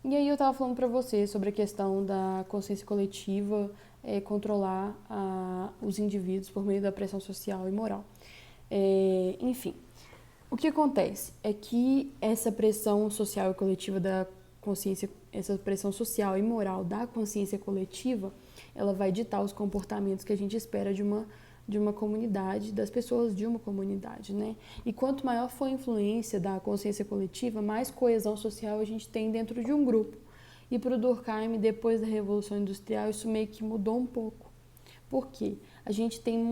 E aí eu estava falando para você sobre a questão da consciência coletiva controlar os indivíduos por meio da pressão social e moral. Enfim, o que acontece é que essa pressão social e coletiva da consciência, essa pressão social e moral da consciência coletiva, ela vai ditar os comportamentos que a gente espera de uma comunidade, das pessoas de uma comunidade, né? E quanto maior for a influência da consciência coletiva, mais coesão social a gente tem dentro de um grupo. E para o Durkheim, depois da Revolução Industrial, isso meio que mudou um pouco. Por quê? A gente tem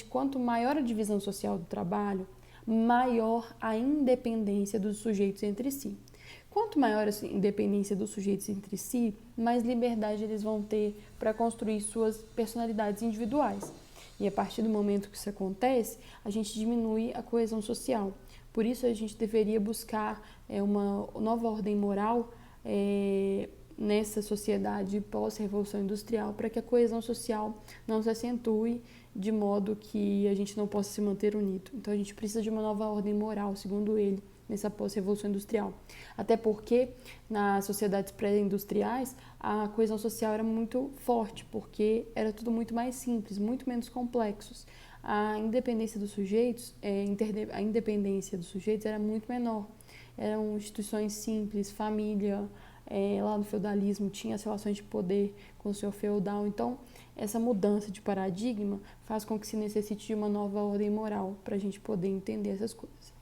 quanto maior a divisão social do trabalho, maior a independência dos sujeitos entre si. Quanto maior a independência dos sujeitos entre si, mais liberdade eles vão ter para construir suas personalidades individuais. E a partir do momento que isso acontece, a gente diminui a coesão social. Por isso a gente deveria buscar uma nova ordem moral nessa sociedade pós-revolução industrial para que a coesão social não se acentue de modo que a gente não possa se manter unido. Então a gente precisa de uma nova ordem moral, segundo ele, nessa pós-revolução industrial. Até porque nas sociedades pré-industriais a coesão social era muito forte, porque era tudo muito mais simples, muito menos complexos. A independência dos sujeitos, era muito menor. Eram instituições simples, família, lá no feudalismo tinha as relações de poder com o senhor feudal. Então, essa mudança de paradigma faz com que se necessite de uma nova ordem moral para a gente poder entender essas coisas.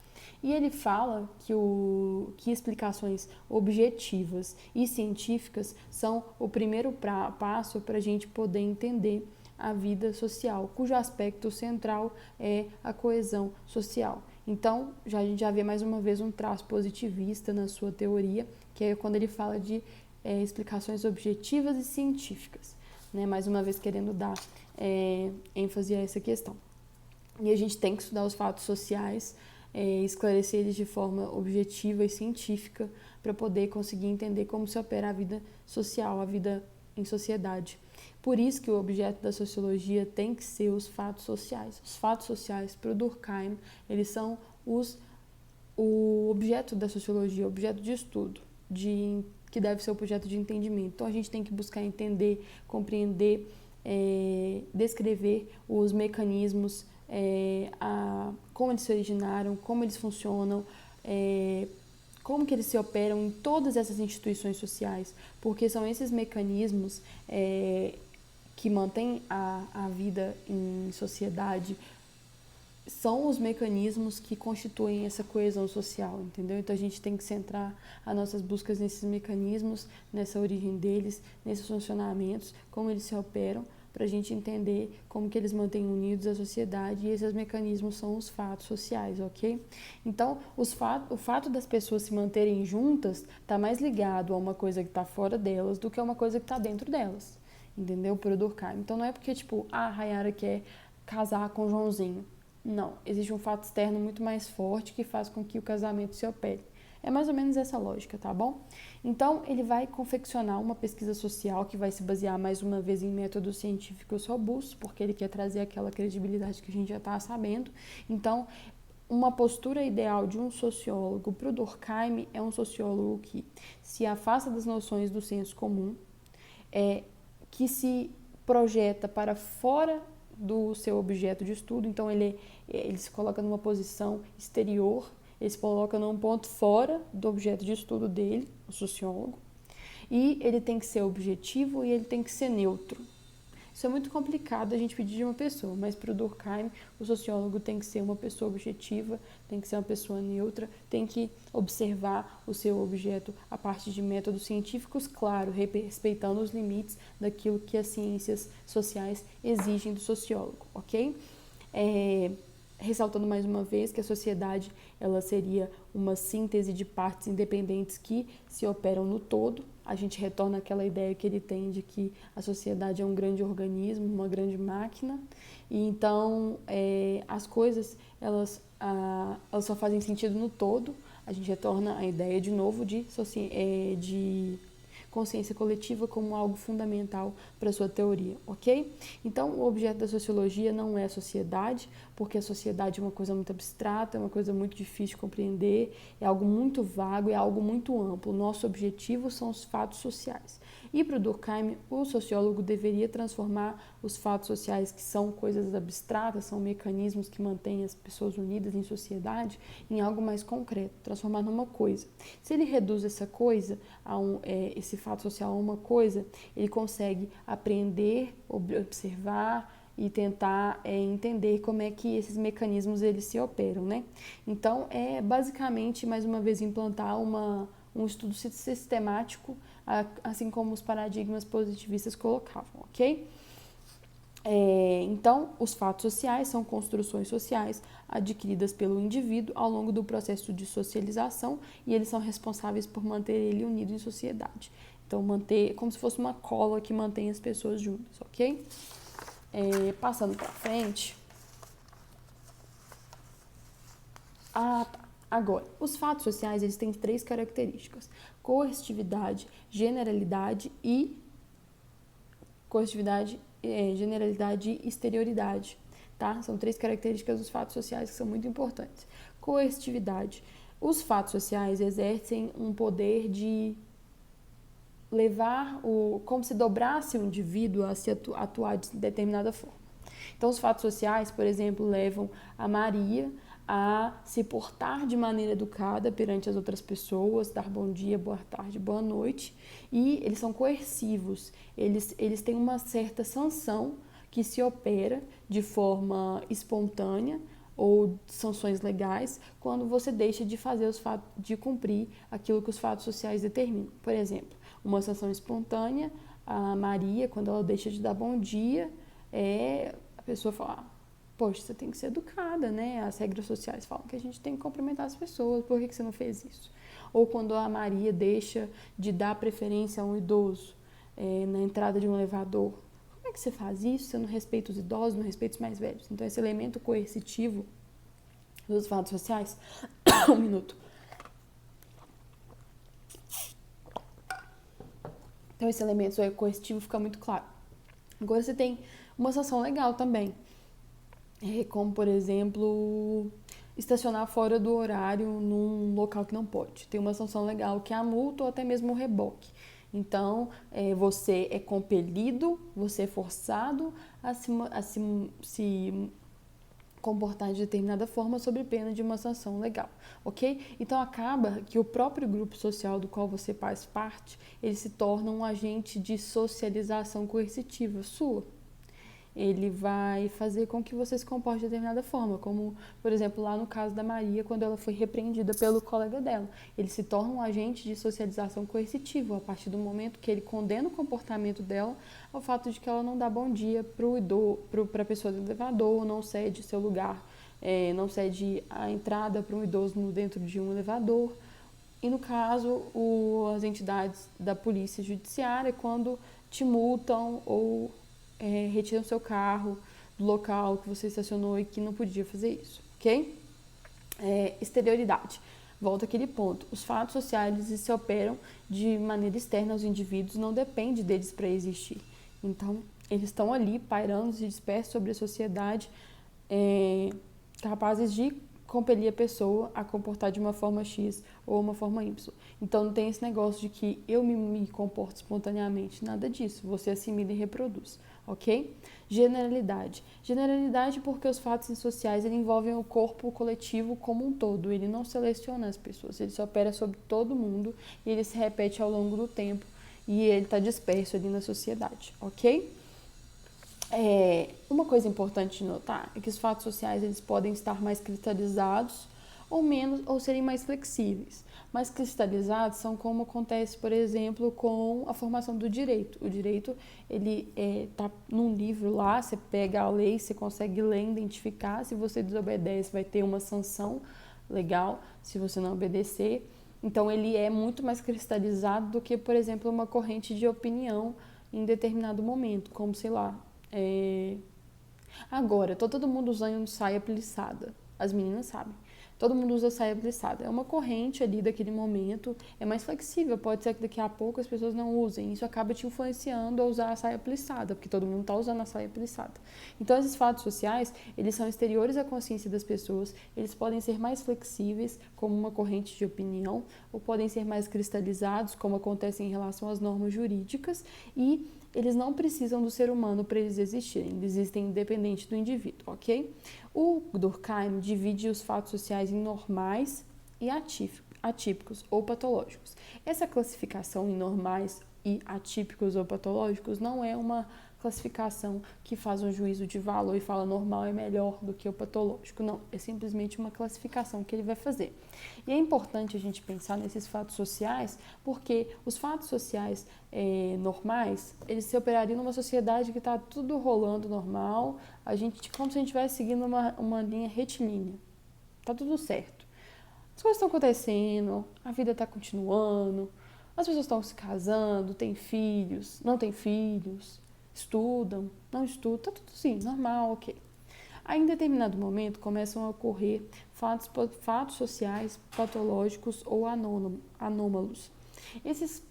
E ele fala que explicações objetivas e científicas são o primeiro passo para a gente poder entender a vida social, cujo aspecto central é a coesão social. Então, a gente já vê mais uma vez um traço positivista na sua teoria, que é quando ele fala de explicações objetivas e científicas, né? Mais uma vez querendo dar ênfase a essa questão. E a gente tem que estudar os fatos sociais, esclarecer eles de forma objetiva e científica para poder conseguir entender como se opera a vida social, a vida em sociedade. Por isso que o objeto da sociologia tem que ser os fatos sociais. Os fatos sociais, para o Durkheim, eles são o objeto da sociologia, o objeto de estudo, que deve ser o objeto de entendimento. Então a gente tem que buscar entender, compreender, descrever os mecanismos, como eles se originaram, como eles funcionam, como que eles se operam em todas essas instituições sociais, porque são esses mecanismos que mantêm a vida em sociedade, são os mecanismos que constituem essa coesão social, entendeu? Então a gente tem que centrar as nossas buscas nesses mecanismos, nessa origem deles, nesses funcionamentos, como eles se operam, para a gente entender como que eles mantêm unidos a sociedade, e esses mecanismos são os fatos sociais, ok? Então, o fato das pessoas se manterem juntas está mais ligado a uma coisa que está fora delas do que a uma coisa que está dentro delas, entendeu? Por Durkheim. Então não é porque, a Rayara quer casar com o Joãozinho. Não, existe um fato externo muito mais forte que faz com que o casamento se opere. É mais ou menos essa lógica, tá bom? Então, ele vai confeccionar uma pesquisa social que vai se basear mais uma vez em métodos científicos robustos, porque ele quer trazer aquela credibilidade que a gente já está sabendo. Então, uma postura ideal de um sociólogo para o Durkheim é um sociólogo que se afasta das noções do senso comum, que se projeta para fora do seu objeto de estudo. Então ele se coloca numa posição exterior, ele se coloca num ponto fora do objeto de estudo dele, o sociólogo, e ele tem que ser objetivo e ele tem que ser neutro. Isso é muito complicado a gente pedir de uma pessoa, mas para o Durkheim, o sociólogo tem que ser uma pessoa objetiva, tem que ser uma pessoa neutra, tem que observar o seu objeto a partir de métodos científicos, claro, respeitando os limites daquilo que as ciências sociais exigem do sociólogo, ok? Ressaltando mais uma vez que a sociedade ela seria uma síntese de partes independentes que se operam no todo. A gente retorna àquela ideia que ele tem de que a sociedade é um grande organismo, uma grande máquina, e então as coisas elas só fazem sentido no todo. A gente retorna à ideia de novo de consciência coletiva como algo fundamental para a sua teoria, ok? Então, o objeto da sociologia não é a sociedade, porque a sociedade é uma coisa muito abstrata, é uma coisa muito difícil de compreender, é algo muito vago, é algo muito amplo. Nosso objetivo são os fatos sociais. E para o Durkheim, o sociólogo deveria transformar os fatos sociais, que são coisas abstratas, são mecanismos que mantêm as pessoas unidas em sociedade, em algo mais concreto, transformar numa coisa. Se ele reduz essa coisa, esse fato social a uma coisa, ele consegue aprender, observar e tentar entender como é que esses mecanismos eles se operam, né? Então, é basicamente, mais uma vez, implantar um estudo sistemático, assim como os paradigmas positivistas colocavam, ok? Então, os fatos sociais são construções sociais adquiridas pelo indivíduo ao longo do processo de socialização e eles são responsáveis por manter ele unido em sociedade. Então, manter como se fosse uma cola que mantém as pessoas juntas, ok? Passando para frente. Tá. Agora, os fatos sociais eles têm 3 características: coercitividade, generalidade e generalidade e exterioridade, tá? São 3 características dos fatos sociais que são muito importantes. Coercitividade. Os fatos sociais exercem um poder de levar como se dobrasse o indivíduo a se atuar de determinada forma. Então, os fatos sociais, por exemplo, levam a Maria a se portar de maneira educada perante as outras pessoas, dar bom dia, boa tarde, boa noite, e eles são coercivos, eles têm uma certa sanção que se opera de forma espontânea ou sanções legais quando você deixa de fazer de cumprir aquilo que os fatos sociais determinam. Por exemplo, uma sanção espontânea, a Maria, quando ela deixa de dar bom dia, a pessoa fala: poxa, você tem que ser educada, né? As regras sociais falam que a gente tem que cumprimentar as pessoas, por que você não fez isso? Ou quando a Maria deixa de dar preferência a um idoso na entrada de um elevador. Como é que você faz isso? Você não respeita os idosos, não respeita os mais velhos. Então, esse elemento coercitivo dos fatos sociais... Um minuto. Então, esse elemento coercitivo fica muito claro. Agora, você tem uma sanção legal também, como, por exemplo, estacionar fora do horário num local que não pode. Tem uma sanção legal que é a multa ou até mesmo o reboque. Então, você é compelido, você é forçado a se comportar de determinada forma sob pena de uma sanção legal, ok? Então, acaba que o próprio grupo social do qual você faz parte, ele se torna um agente de socialização coercitiva sua. Ele vai fazer com que você se comporte de determinada forma, como, por exemplo, lá no caso da Maria, quando ela foi repreendida pelo colega dela. Ele se torna um agente de socialização coercitivo, a partir do momento que ele condena o comportamento dela ao fato de que ela não dá bom dia para a pessoa do elevador, não cede seu lugar, não cede a entrada para um idoso dentro de um elevador. E, no caso, as entidades da polícia judiciária, quando te multam ou retiram seu carro do local que você estacionou e que não podia fazer isso, ok? Exterioridade. Volta àquele ponto. Os fatos sociais se operam de maneira externa aos indivíduos, não depende deles para existir. Então, eles estão ali pairando e dispersos sobre a sociedade, capazes de compelir a pessoa a comportar de uma forma X ou uma forma Y. Então, não tem esse negócio de que eu me comporto espontaneamente, nada disso. Você assimila e reproduz, ok? Generalidade. Generalidade porque os fatos sociais ele envolvem o corpo coletivo como um todo. Ele não seleciona as pessoas, ele se opera sobre todo mundo e ele se repete ao longo do tempo e ele está disperso ali na sociedade, ok? Uma coisa importante de notar é que os fatos sociais eles podem estar mais cristalizados ou menos, ou serem mais flexíveis. Mais cristalizados são como acontece, por exemplo, com a formação do direito. O direito, ele tá num livro lá, você pega a lei, você consegue ler, identificar. Se você desobedece, vai ter uma sanção legal se você não obedecer. Então, ele é muito mais cristalizado do que, por exemplo, uma corrente de opinião em determinado momento, como, sei lá, agora, todo mundo usando saia plissada. As meninas sabem. todo mundo usa saia plissada. É uma corrente ali daquele momento, é mais flexível, pode ser que daqui a pouco as pessoas não usem. Isso acaba te influenciando a usar a saia plissada, porque todo mundo está usando a saia plissada. Então, esses fatos sociais, eles são exteriores à consciência das pessoas, eles podem ser mais flexíveis, como uma corrente de opinião, ou podem ser mais cristalizados, como acontece em relação às normas jurídicas, e eles não precisam do ser humano para eles existirem, eles existem independente do indivíduo, ok? O Durkheim divide os fatos sociais em normais e atípicos ou patológicos. Essa classificação em normais e atípicos ou patológicos não é uma classificação que faz um juízo de valor e fala normal é melhor do que o patológico. Não, é simplesmente uma classificação que ele vai fazer. E é importante a gente pensar nesses fatos sociais, porque os fatos sociais normais, eles se operariam numa sociedade que está tudo rolando normal, como se a gente estivesse seguindo uma linha retilínea. Tá tudo certo. As coisas estão acontecendo, a vida está continuando, as pessoas estão se casando, têm filhos, não têm filhos, estudam, não estudam, tá tudo assim, normal, ok. Aí, em determinado momento, começam a ocorrer fatos sociais patológicos ou anômalos. Esses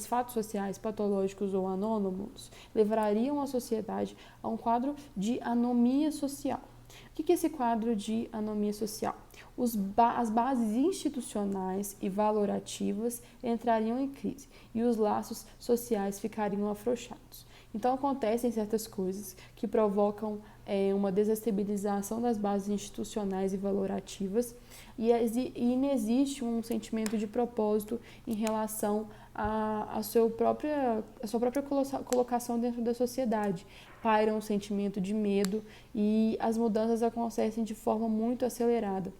fatos sociais patológicos ou anômalos levariam a sociedade a um quadro de anomia social. O que é esse quadro de anomia social? As bases institucionais e valorativas entrariam em crise e os laços sociais ficariam afrouxados. Então, acontecem certas coisas que provocam uma desestabilização das bases institucionais e valorativas e inexiste um sentimento de propósito em relação à sua própria colocação dentro da sociedade. Paira um sentimento de medo e as mudanças acontecem de forma muito acelerada.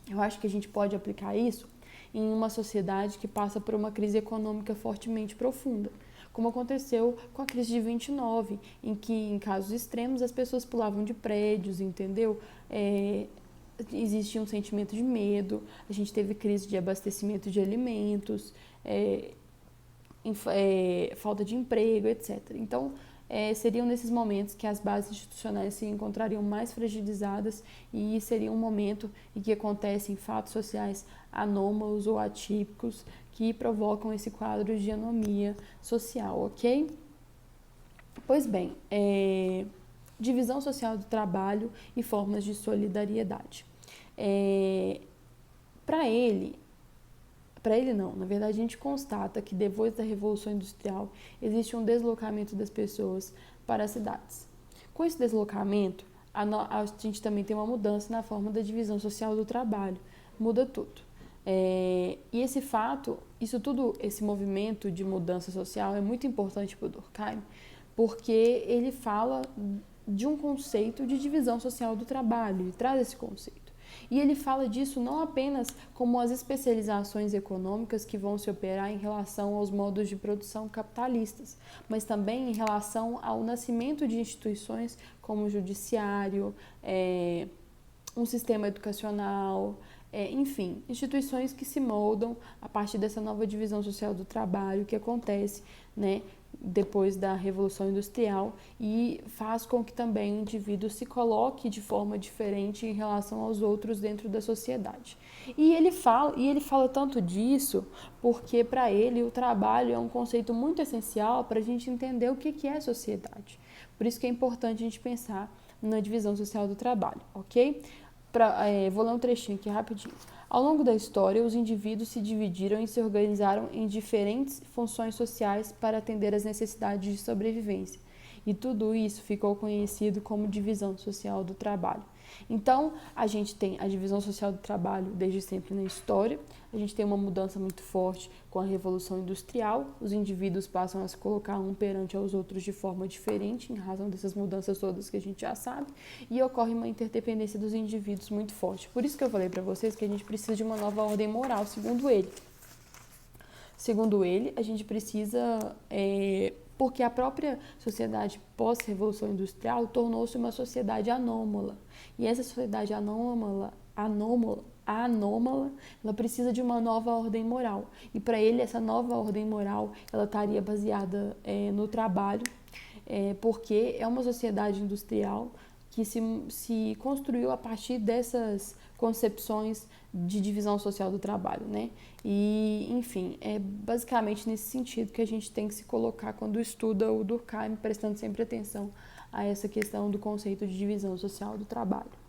Eu acho que a gente pode aplicar isso em uma sociedade que passa por uma crise econômica fortemente profunda, como aconteceu com a crise de 29, em que, em casos extremos, as pessoas pulavam de prédios, entendeu? Existia um sentimento de medo, a gente teve crise de abastecimento de alimentos, falta de emprego, etc. Então, seriam nesses momentos que as bases institucionais se encontrariam mais fragilizadas e seria um momento em que acontecem fatos sociais anômalos ou atípicos que provocam esse quadro de anomia social, ok? Pois bem, divisão social do trabalho e formas de solidariedade. Para ele não, na verdade a gente constata que depois da Revolução Industrial existe um deslocamento das pessoas para as cidades. Com esse deslocamento, a gente também tem uma mudança na forma da divisão social do trabalho, muda tudo. E esse fato, esse movimento de mudança social é muito importante para o Durkheim, porque ele fala de um conceito de divisão social do trabalho, ele traz esse conceito. E ele fala disso não apenas como as especializações econômicas que vão se operar em relação aos modos de produção capitalistas, mas também em relação ao nascimento de instituições como o judiciário, um sistema educacional, enfim, instituições que se moldam a partir dessa nova divisão social do trabalho que acontece, né, depois da Revolução Industrial e faz com que também o indivíduo se coloque de forma diferente em relação aos outros dentro da sociedade. E ele fala tanto disso porque para ele o trabalho é um conceito muito essencial para a gente entender o que é a sociedade. Por isso que é importante a gente pensar na divisão social do trabalho, ok? Vou ler um trechinho aqui rapidinho. Ao longo da história, os indivíduos se dividiram e se organizaram em diferentes funções sociais para atender às necessidades de sobrevivência. E tudo isso ficou conhecido como divisão social do trabalho. Então, a gente tem a divisão social do trabalho desde sempre na história, a gente tem uma mudança muito forte com a Revolução Industrial, os indivíduos passam a se colocar um perante aos outros de forma diferente, em razão dessas mudanças todas que a gente já sabe, e ocorre uma interdependência dos indivíduos muito forte. Por isso que eu falei para vocês que a gente precisa de uma nova ordem moral, segundo ele. Segundo ele, a gente precisa... porque a própria sociedade pós-revolução industrial tornou-se uma sociedade anômala. E essa sociedade anômala, ela precisa de uma nova ordem moral. E para ele, essa nova ordem moral, ela estaria baseada no trabalho, porque é uma sociedade industrial que se construiu a partir dessas concepções de divisão social do trabalho, né? E, enfim, é basicamente nesse sentido que a gente tem que se colocar quando estuda o Durkheim, prestando sempre atenção a essa questão do conceito de divisão social do trabalho.